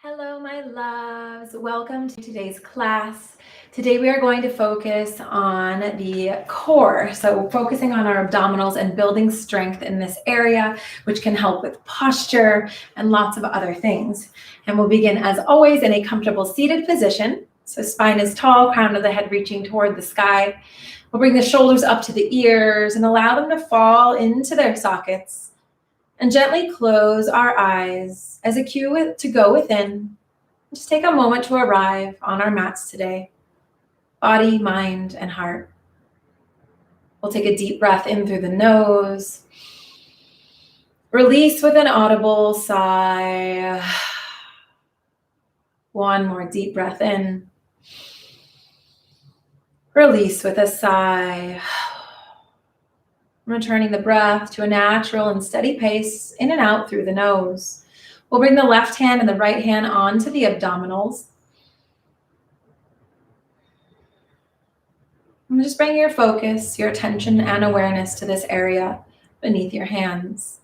Hello, my loves. Welcome to today's class. Today we are going to focus on the core. So focusing on our abdominals and building strength in this area, which can help with posture and lots of other things. And we'll begin as always in a comfortable seated position. So spine is tall, crown of the head reaching toward the sky. We'll bring the shoulders up to the ears and allow them to fall into their sockets. And gently close our eyes as a cue to go within. Just take a moment to arrive on our mats today. Body, mind, and heart. We'll take a deep breath in through the nose. Release with an audible sigh. One more deep breath in. Release with a sigh. Returning the breath to a natural and steady pace in and out through the nose. We'll bring the left hand and the right hand onto the abdominals. And just bring your focus, your attention and awareness to this area beneath your hands.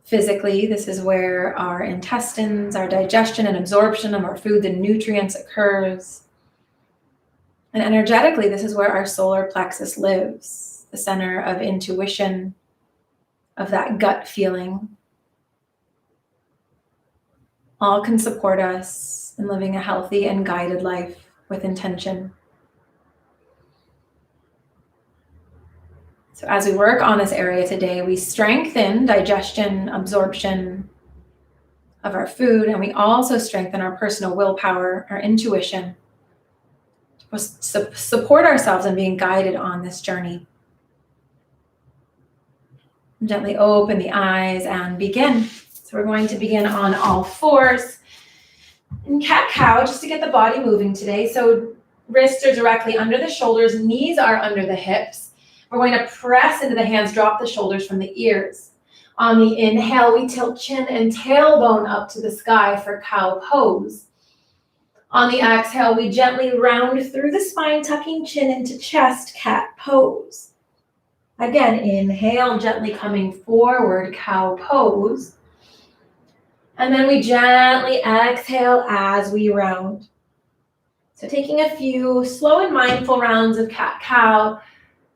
Physically, this is where our intestines, our digestion and absorption of our food and nutrients occurs. And energetically, this is where our solar plexus lives, the center of intuition, of that gut feeling. All can support us in living a healthy and guided life with intention. So as we work on this area today, we strengthen digestion, absorption of our food, and we also strengthen our personal willpower, our intuition, support ourselves in being guided on this journey. Gently open the eyes and begin. So we're going to begin on all fours in cat-cow just to get the body moving today. So wrists are directly under the shoulders, knees are under the hips. We're going to press into the hands, drop the shoulders from the ears. On the inhale, we tilt chin and tailbone up to the sky for cow pose. On the exhale, we gently round through the spine, tucking chin into chest, cat pose. Again, inhale, gently coming forward, cow pose. And then we gently exhale as we round. So taking a few slow and mindful rounds of cat-cow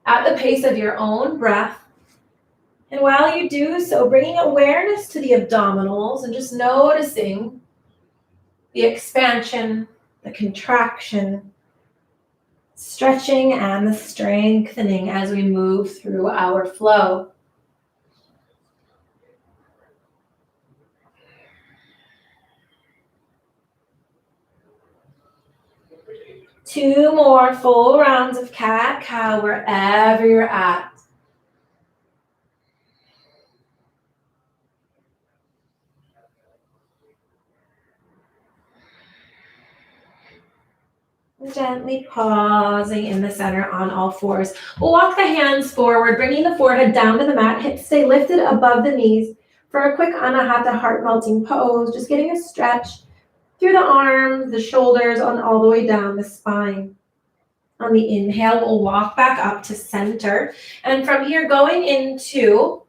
at the pace of your own breath. And while you do so, bringing awareness to the abdominals and just noticing the expansion, the contraction, stretching, and the strengthening as we move through our flow. Two more full rounds of cat-cow wherever you're at. Gently pausing in the center on all fours. We'll walk the hands forward, bringing the forehead down to the mat. Hips stay lifted above the knees for a quick anahata heart-melting pose. Just getting a stretch through the arms, the shoulders, and all the way down the spine. On the inhale, we'll walk back up to center. And from here, going into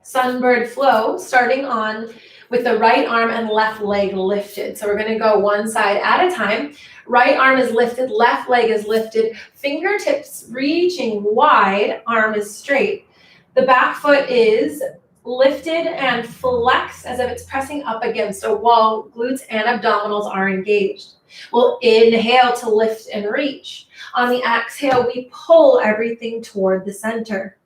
sunbird flow, starting on with the right arm and left leg lifted. So we're going to go one side at a time. Right arm is lifted, left leg is lifted, fingertips reaching wide, arm is straight. The back foot is lifted and flexed as if it's pressing up against a wall. Glutes and abdominals are engaged. We'll inhale to lift and reach. On the exhale, we pull everything toward the center.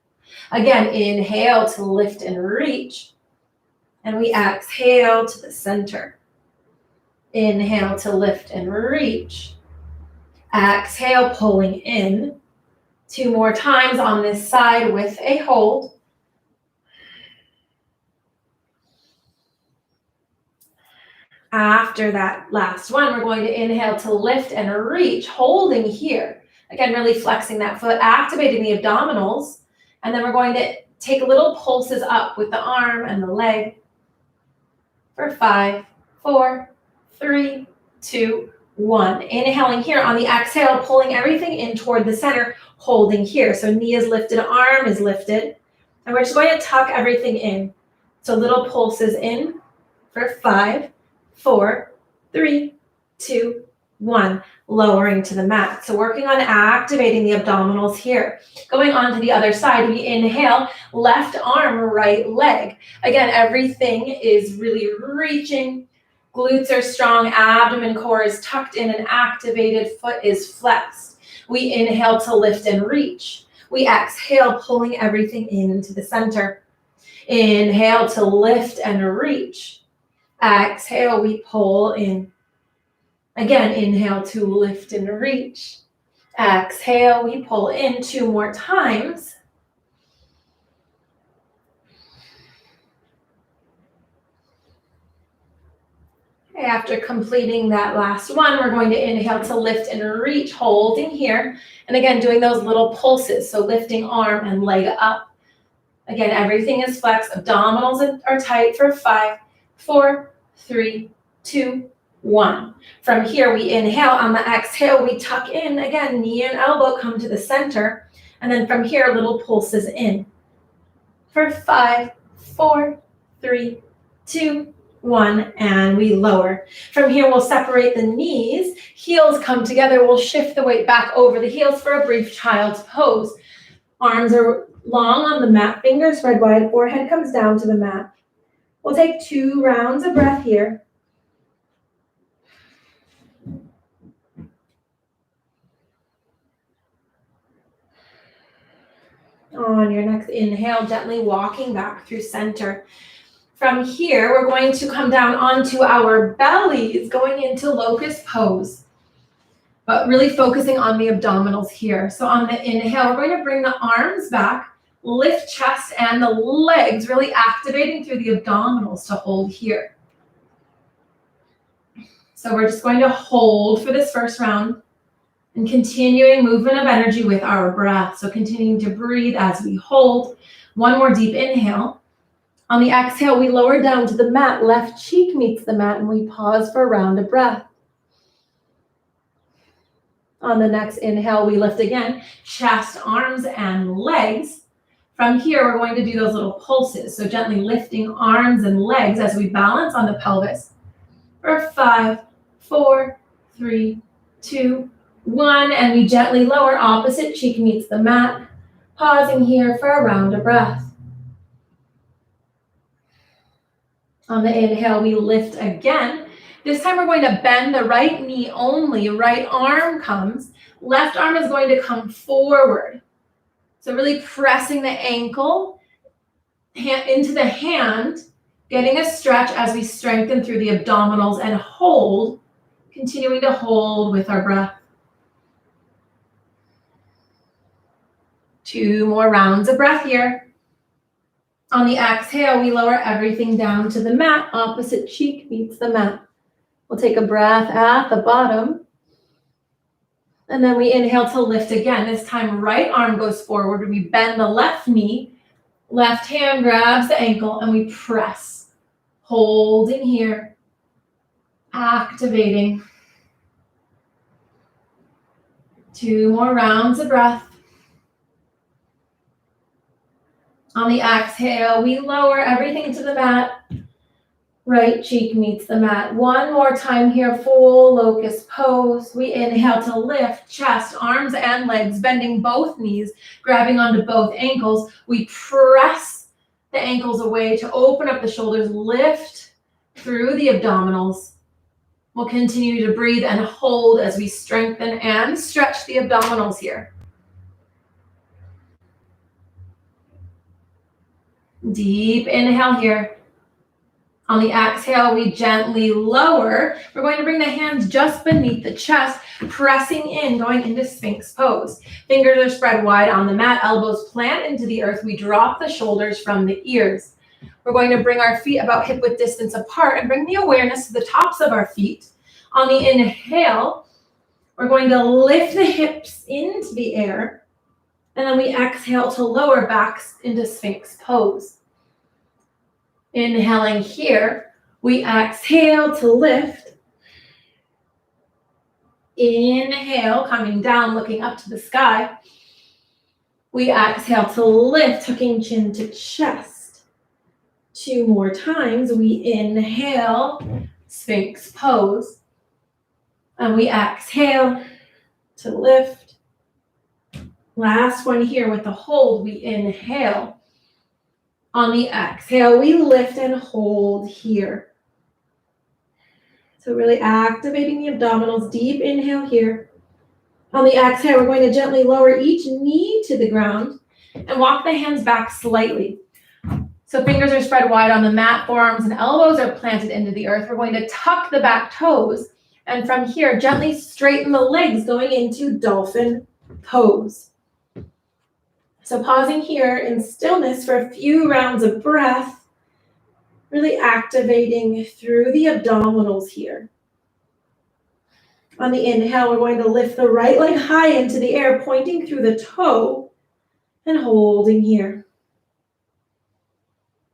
Again, inhale to lift and reach. And we exhale to the center. Inhale to lift and reach. Exhale, pulling in. Two more times on this side with a hold. After that last one, we're going to inhale to lift and reach, holding here. Again, really flexing that foot, activating the abdominals. And then we're going to take little pulses up with the arm and the leg for 5, 4, 3, 2, 1. Inhaling here. On the exhale, pulling everything in toward the center, holding here. So knee is lifted, arm is lifted. And we're just going to tuck everything in. So little pulses in for 5, 4, 3, 2, 1. Lowering to the mat. So working on activating the abdominals here. Going on to the other side, we inhale, left arm, right leg. Again, everything is really reaching. Glutes are strong, abdomen core is tucked in and activated, foot is flexed. We inhale to lift and reach. We exhale, pulling everything into the center. Inhale to lift and reach. Exhale, we pull in. Again, inhale to lift and reach. Exhale, we pull in 2 more times. After completing that last one, we're going to inhale to lift and reach, holding here. And again, doing those little pulses. So lifting arm and leg up. Again, everything is flexed. Abdominals are tight for 5, 4, 3, 2, 1. From here, we inhale. On the exhale, we tuck in. Again, knee and elbow come to the center. And then from here, little pulses in. For 5, 4, 3, 2, 1, and we lower. From here, we'll separate the knees. Heels come together. We'll shift the weight back over the heels for a brief child's pose. Arms are long on the mat. Fingers spread wide. Forehead comes down to the mat. We'll take 2 rounds of breath here. On your next inhale, gently walking back through center. From here, we're going to come down onto our bellies, going into locust pose, but really focusing on the abdominals here. So on the inhale, we're going to bring the arms back, lift chest and the legs, really activating through the abdominals to hold here. So we're just going to hold for this first round and continuing movement of energy with our breath. So continuing to breathe as we hold. One more deep inhale. On the exhale, we lower down to the mat. Left cheek meets the mat and we pause for a round of breath. On the next inhale, we lift again, chest, arms, and legs. From here, we're going to do those little pulses. So gently lifting arms and legs as we balance on the pelvis. For 5, 4, 3, 2, 1, and we gently lower, opposite cheek meets the mat. Pausing here for a round of breath. On the inhale, we lift again. This time we're going to bend the right knee only. Right arm comes. Left arm is going to come forward. So really pressing the ankle into the hand, getting a stretch as we strengthen through the abdominals and hold, continuing to hold with our breath. 2 more rounds of breath here. On the exhale, we lower everything down to the mat. Opposite cheek meets the mat. We'll take a breath at the bottom. And then we inhale to lift again. This time, right arm goes forward. We bend the left knee. Left hand grabs the ankle and we press. Holding here. Activating. 2 more rounds of breath. On the exhale, we lower everything to the mat. Right cheek meets the mat. 1 more time here, full locust pose. We inhale to lift, chest, arms, and legs, bending both knees, grabbing onto both ankles. We press the ankles away to open up the shoulders, lift through the abdominals. We'll continue to breathe and hold as we strengthen and stretch the abdominals here. Deep inhale here. On the exhale, we gently lower. We're going to bring the hands just beneath the chest, pressing in, going into Sphinx pose. Fingers are spread wide on the mat, elbows plant into the earth. We drop the shoulders from the ears. We're going to bring our feet about hip-width distance apart and bring the awareness to the tops of our feet. On the inhale, we're going to lift the hips into the air. And then we exhale to lower back into Sphinx pose. Inhaling here, we exhale to lift. Inhale, coming down, looking up to the sky. We exhale to lift, tucking chin to chest. 2 more times. We inhale, Sphinx pose. And we exhale to lift. Last one here with the hold. We inhale. On the exhale, we lift and hold here. So really activating the abdominals. Deep inhale here. On the exhale, we're going to gently lower each knee to the ground and walk the hands back slightly. So fingers are spread wide on the mat, forearms and elbows are planted into the earth. We're going to tuck the back toes, and from here, gently straighten the legs going into dolphin pose. So pausing here in stillness for a few rounds of breath, really activating through the abdominals here. On the inhale, we're going to lift the right leg high into the air, pointing through the toe and holding here.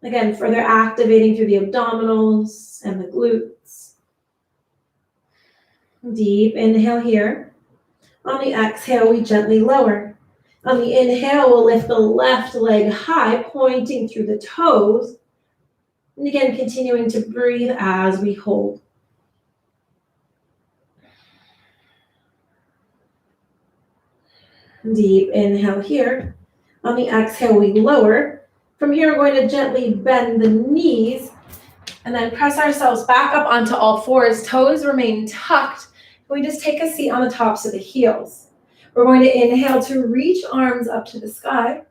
Again, further activating through the abdominals and the glutes. Deep inhale here. On the exhale, we gently lower. On the inhale, we'll lift the left leg high, pointing through the toes. And again, continuing to breathe as we hold. Deep inhale here. On the exhale, we lower. From here, we're going to gently bend the knees and then press ourselves back up onto all fours. Toes remain tucked. We just take a seat on the tops of the heels. We're going to inhale to reach arms up to the sky.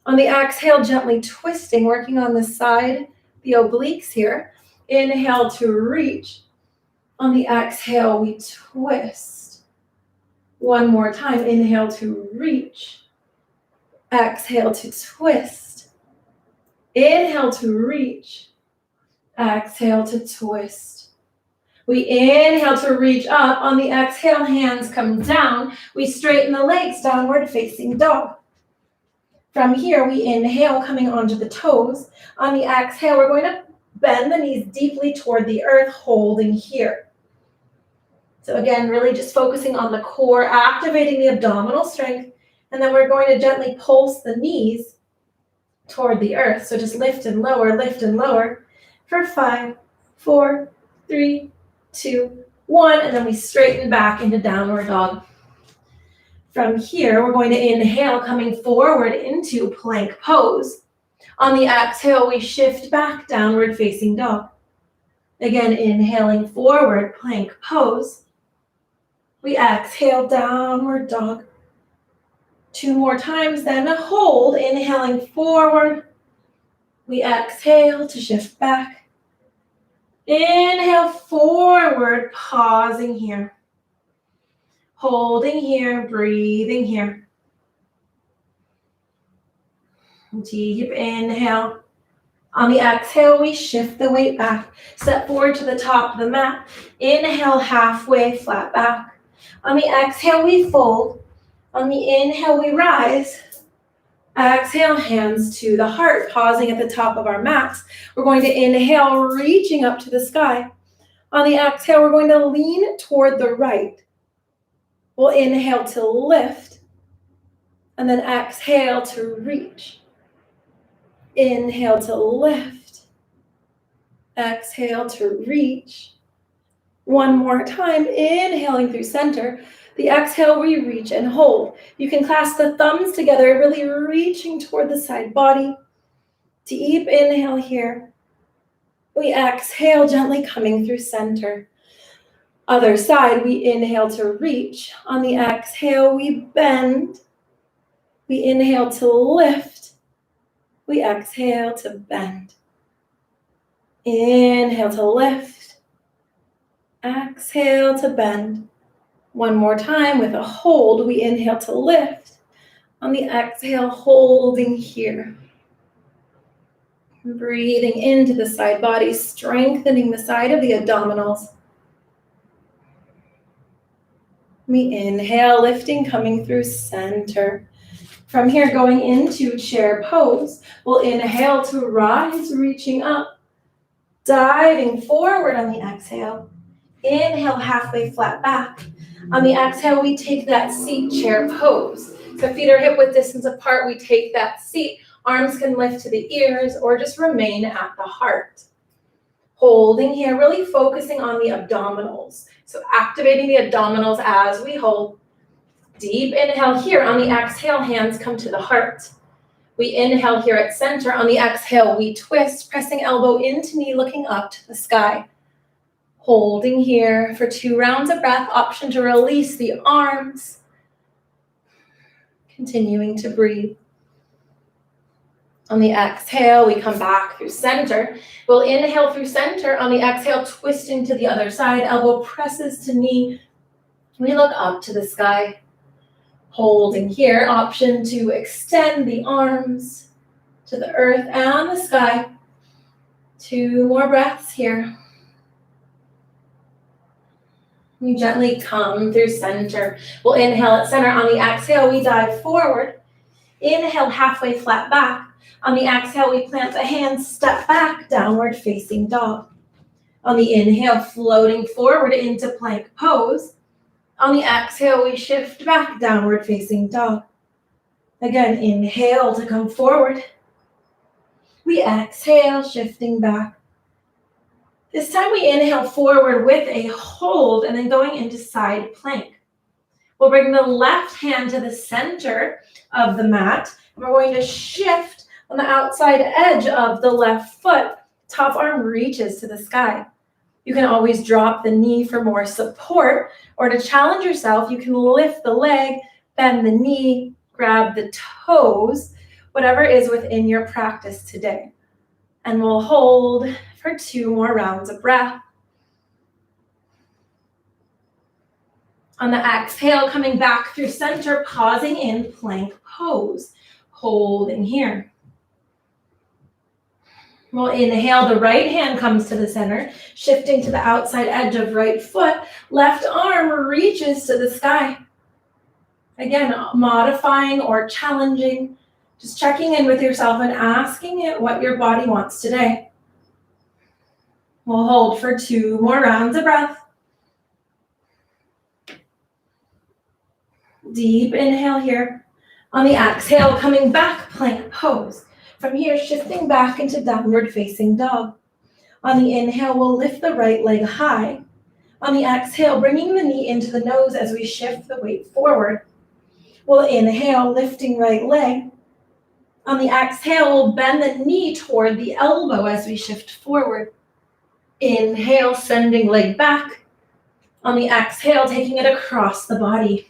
On the exhale, gently twisting, working on the side, the obliques here. Inhale to reach. On the exhale, we twist. One more time. Inhale to reach. Exhale to twist. Inhale to reach. Exhale to twist. We inhale to reach up. On the exhale, hands come down. We straighten the legs, downward facing dog. From here, we inhale, coming onto the toes. On the exhale, we're going to bend the knees deeply toward the earth, holding here. So again, really just focusing on the core, activating the abdominal strength, and then we're going to gently pulse the knees toward the earth. So just lift and lower for 5, 4, 3, 2, 1, and then we straighten back into downward dog. From here, we're going to inhale, coming forward into plank pose. On the exhale, we shift back, downward facing dog. Again, inhaling forward, plank pose. We exhale, downward dog. 2 more times, then a hold, inhaling forward. We exhale to shift back. Inhale forward, pausing here. Holding here, breathing here. Deep inhale. On the exhale, we shift the weight back. Step forward to the top of the mat. Inhale, halfway, flat back. On the exhale, we fold. On the inhale, we rise. Exhale, hands to the heart, pausing at the top of our mats. We're going to inhale, reaching up to the sky. On the exhale, we're going to lean toward the right. We'll inhale to lift, and then exhale to reach. Inhale to lift. Exhale to reach. One more time, inhaling through center. The exhale, we reach and hold. You can clasp the thumbs together, really reaching toward the side body. Deep inhale here. We exhale, gently coming through center. Other side, we inhale to reach. On the exhale, we bend. We inhale to lift. We exhale to bend. Inhale to lift. Exhale to bend. One more time with a hold. We inhale to lift. On the exhale, holding here. Breathing into the side body, strengthening the side of the abdominals. We inhale, lifting, coming through center. From here, going into chair pose. We'll inhale to rise, reaching up. Diving forward on the exhale. Inhale, halfway flat back. On the exhale, we take that seat chair pose. So feet are hip width distance apart. We take that seat. Arms can lift to the ears or just remain at the heart. Holding here, really focusing on the abdominals. So activating the abdominals as we hold. Deep inhale here. On the exhale, hands come to the heart. We inhale here at center. On the exhale, we twist, pressing elbow into knee, looking up to the sky. Holding here for 2 rounds of breath. Option to release the arms. Continuing to breathe. On the exhale, we come back through center. We'll inhale through center. On the exhale, twisting to the other side. Elbow presses to knee. We look up to the sky. Holding here, option to extend the arms to the earth and the sky. 2 more breaths here. You gently come through center. We'll inhale at center. On the exhale, we dive forward. Inhale, halfway flat back. On the exhale, we plant the hands, step back, downward facing dog. On the inhale, floating forward into plank pose. On the exhale, we shift back, downward facing dog. Again, inhale to come forward. We exhale, shifting back. This time we inhale forward with a hold and then going into side plank. We'll bring the left hand to the center of the mat. And we're going to shift on the outside edge of the left foot. Top arm reaches to the sky. You can always drop the knee for more support, or to challenge yourself, you can lift the leg, bend the knee, grab the toes, whatever is within your practice today. And we'll hold for 2 more rounds of breath. On the exhale, coming back through center, pausing in plank pose. Holding here. We'll inhale, the right hand comes to the center, shifting to the outside edge of right foot. Left arm reaches to the sky. Again, modifying or challenging, just checking in with yourself and asking it what your body wants today. We'll hold for 2 more rounds of breath. Deep inhale here. On the exhale, coming back, plank pose. From here, shifting back into downward facing dog. On the inhale, we'll lift the right leg high. On the exhale, bringing the knee into the nose as we shift the weight forward. We'll inhale, lifting right leg. On the exhale, we'll bend the knee toward the elbow as we shift forward. Inhale, sending leg back. On the exhale, taking it across the body.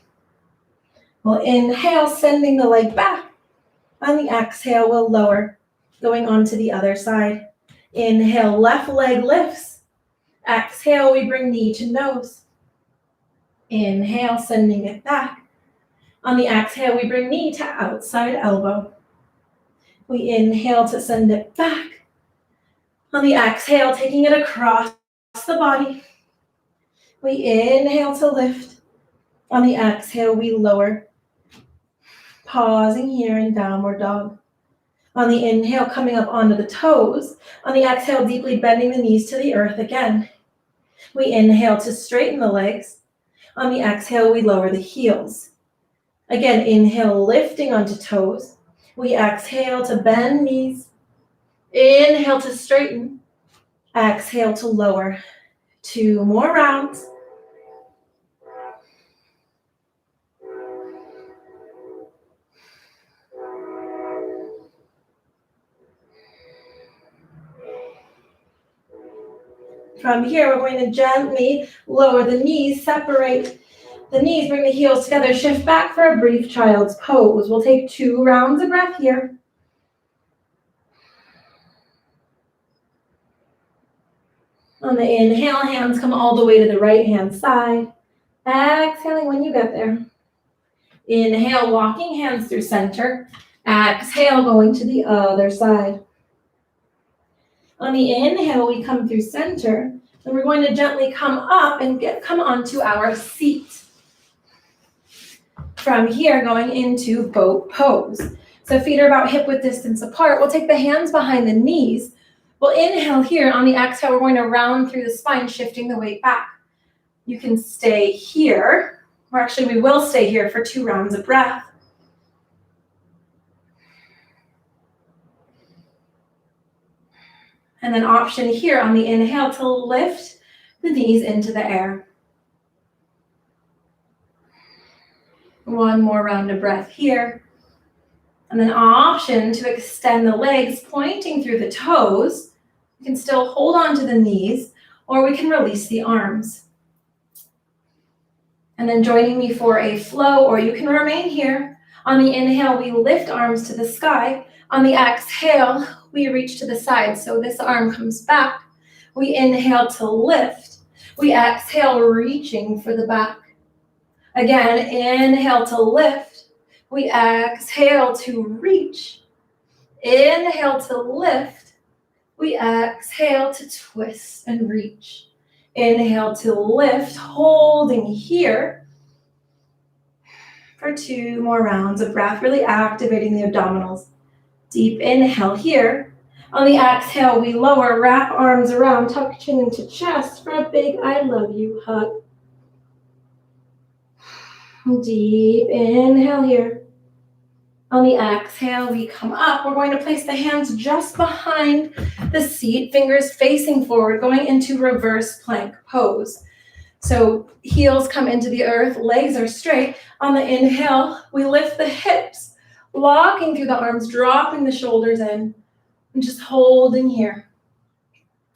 We'll inhale, sending the leg back. On the exhale, we'll lower, going on to the other side. Inhale, left leg lifts. Exhale, we bring knee to nose. Inhale, sending it back. On the exhale, we bring knee to outside elbow. We inhale to send it back. On the exhale, taking it across the body. We inhale to lift. On the exhale, we lower. Pausing here in downward dog. On the inhale, coming up onto the toes. On the exhale, deeply bending the knees to the earth again. We inhale to straighten the legs. On the exhale, we lower the heels. Again, inhale, lifting onto toes. We exhale to bend knees. Inhale to straighten. Exhale to lower. 2 more rounds. From here, we're going to gently lower the knees, separate the knees, bring the heels together, shift back for a brief child's pose. We'll take 2 rounds of breath here. On the inhale, hands come all the way to the right-hand side. Exhaling when you get there. Inhale, walking hands through center. Exhale, going to the other side. On the inhale, we come through center, and we're going to gently come up and come onto our seat. From here, going into boat pose. So feet are about hip-width distance apart. We'll take the hands behind the knees. We'll inhale here. On the exhale, we're going to round through the spine, shifting the weight back. You can stay here, or actually we will stay here for 2 rounds of breath. And then option here on the inhale to lift the knees into the air. One more round of breath here. And then option to extend the legs, pointing through the toes. You can still hold on to the knees, or we can release the arms. And then joining me for a flow, or you can remain here. On the inhale, we lift arms to the sky. On the exhale, we reach to the side. So this arm comes back. We inhale to lift. We exhale, reaching for the back. Again, inhale to lift. We exhale to reach. Inhale to lift. We exhale to twist and reach. Inhale to lift, holding here for 2 more rounds of breath, really activating the abdominals. Deep inhale here. On the exhale, we lower, wrap arms around, tuck chin into chest for a big I love you hug. Deep inhale here. On the exhale, we come up. We're going to place the hands just behind the seat, fingers facing forward, going into reverse plank pose. So heels come into the earth, legs are straight. On the inhale, we lift the hips, locking through the arms, dropping the shoulders in, and just holding here.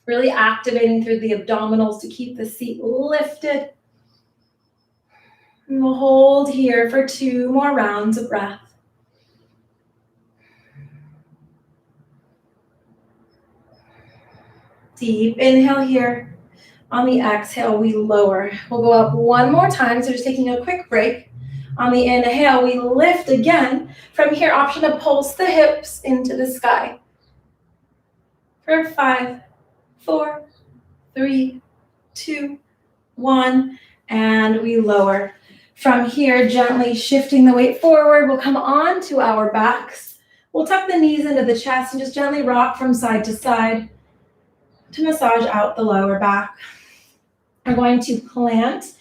Really activating through the abdominals to keep the seat lifted. And we'll hold here for 2 more rounds of breath. Deep inhale here. On the exhale, we lower. We'll go up 1 more time, so just taking a quick break. On the inhale, we lift again. From here, option to pulse the hips into the sky. For 5, 4, 3, 2, 1, and we lower. From here, gently shifting the weight forward, we'll come onto our backs. We'll tuck the knees into the chest and just gently rock from side to side to massage out the lower back. We're going to plant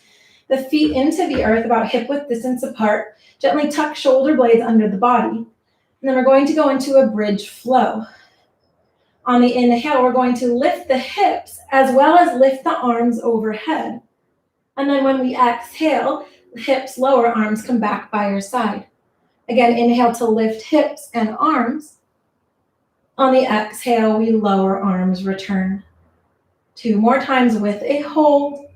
the feet into the earth about hip width distance apart. Gently tuck shoulder blades under the body. And then we're going to go into a bridge flow. On the inhale, we're going to lift the hips as well as lift the arms overhead. And then when we exhale, hips lower, arms come back by your side. Again, inhale to lift hips and arms. On the exhale, we lower, arms return. 2 more times with a hold.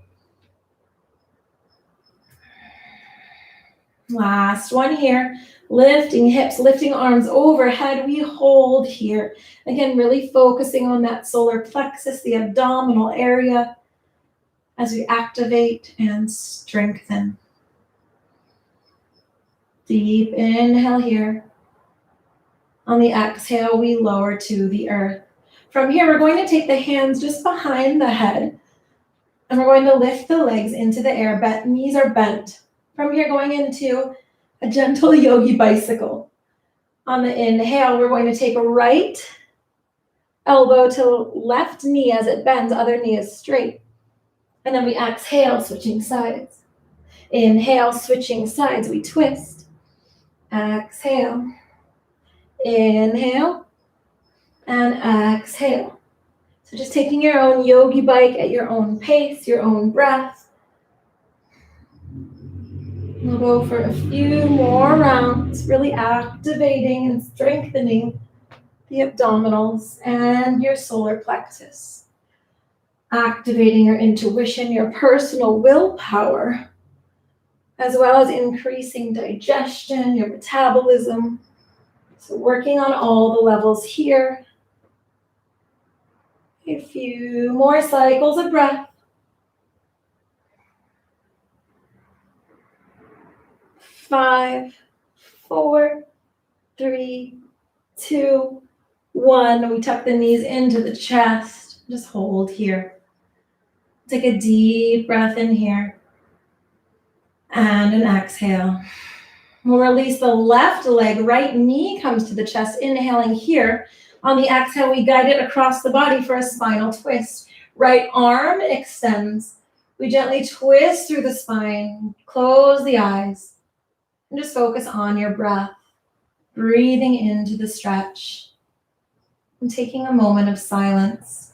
Last one here. Lifting hips, lifting arms overhead. We hold here. Again, really focusing on that solar plexus, the abdominal area, as we activate and strengthen. Deep inhale here. On the exhale, we lower to the earth. From here, we're going to take the hands just behind the head, and we're going to lift the legs into the air. Knees are bent. From here, going into a gentle yogi bicycle. On the inhale, we're going to take a right elbow to left knee as it bends, other knee is straight. And then we exhale, switching sides. Inhale, switching sides, we twist. Exhale. Inhale. And exhale. So just taking your own yogi bike at your own pace, your own breath. We'll go for a few more rounds, really activating and strengthening the abdominals and your solar plexus. Activating your intuition, your personal willpower, as well as increasing digestion, your metabolism. So working on all the levels here. A few more cycles of breath. 5, 4, 3, 2, 1. We tuck the knees into the chest. Just hold here. Take a deep breath in here. And an exhale. We'll release the left leg. Right knee comes to the chest. Inhaling here. On the exhale, we guide it across the body for a spinal twist. Right arm extends. We gently twist through the spine. Close the eyes. And just focus on your breath. Breathing into the stretch. And taking a moment of silence.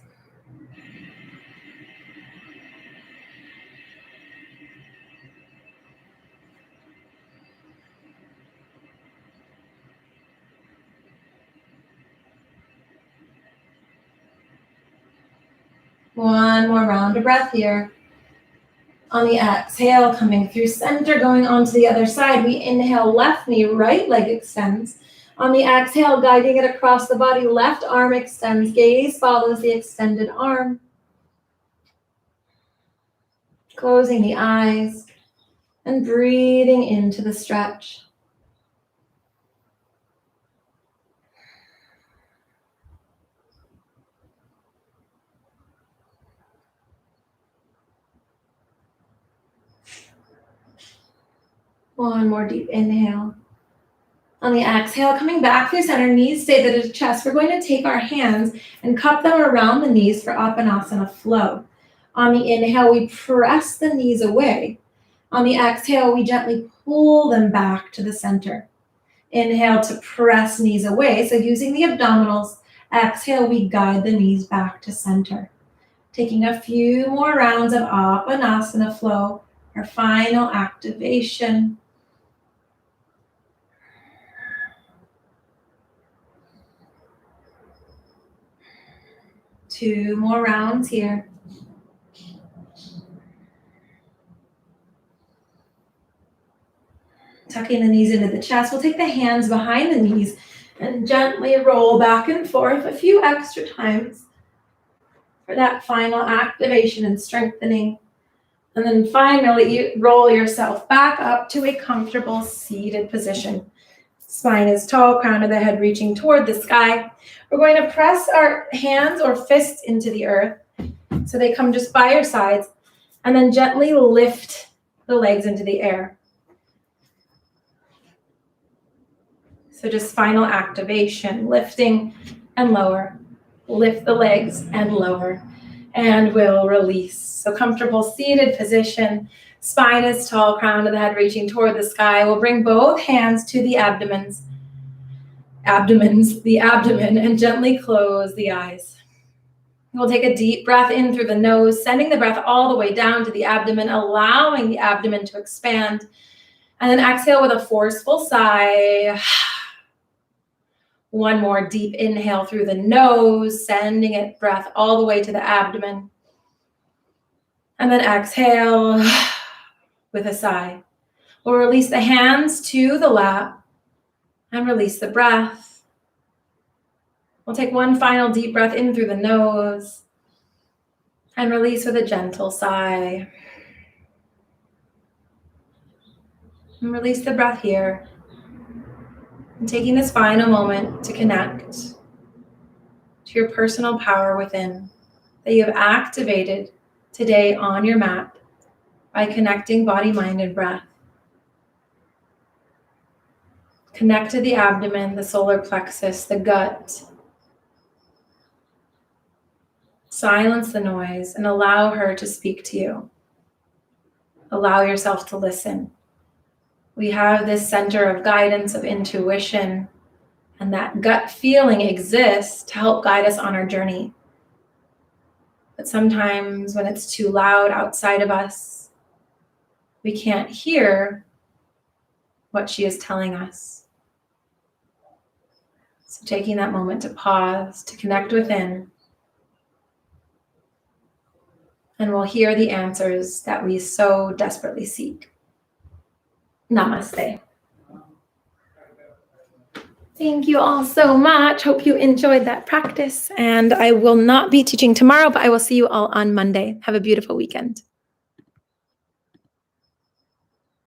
One more round of breath here. On the exhale, coming through center, going on to the other side. We inhale, left knee, right leg extends. On the exhale, guiding it across the body, left arm extends, gaze follows the extended arm. Closing the eyes and breathing into the stretch. One more deep inhale. On the exhale, coming back through center, knees stay to the chest. We're going to take our hands and cup them around the knees for Uttanasana flow. On the inhale, we press the knees away. On the exhale, we gently pull them back to the center. Inhale to press knees away. So using the abdominals, exhale, we guide the knees back to center. Taking a few more rounds of Uttanasana flow, our final activation. Two more rounds here. Tucking the knees into the chest. We'll take the hands behind the knees and gently roll back and forth a few extra times for that final activation and strengthening. And then finally, you roll yourself back up to a comfortable seated position. Spine is tall, crown of the head reaching toward the sky. We're going to press our hands or fists into the earth so they come just by your sides, and then gently lift the legs into the air. So just final activation, lifting and lower. Lift the legs and lower, and we'll release. So comfortable seated position. Spine is tall, crown of the head reaching toward the sky. We'll bring both hands to the abdomen, and gently close the eyes. We'll take a deep breath in through the nose, sending the breath all the way down to the abdomen, allowing the abdomen to expand. And then exhale with a forceful sigh. One more deep inhale through the nose, sending it breath all the way to the abdomen. And then exhale with a sigh. We'll release the hands to the lap and release the breath. We'll take one final deep breath in through the nose and release with a gentle sigh. And release the breath here. And taking this final moment to connect to your personal power within that you have activated today on your mat by connecting body, mind, and breath. Connect to the abdomen, the solar plexus, the gut. Silence the noise and allow her to speak to you. Allow yourself to listen. We have this center of guidance, of intuition, and that gut feeling exists to help guide us on our journey. But sometimes when it's too loud outside of us, we can't hear what she is telling us. So taking that moment to pause, to connect within, and we'll hear the answers that we so desperately seek. Namaste. Thank you all so much. Hope you enjoyed that practice. And I will not be teaching tomorrow, but I will see you all on Monday. Have a beautiful weekend.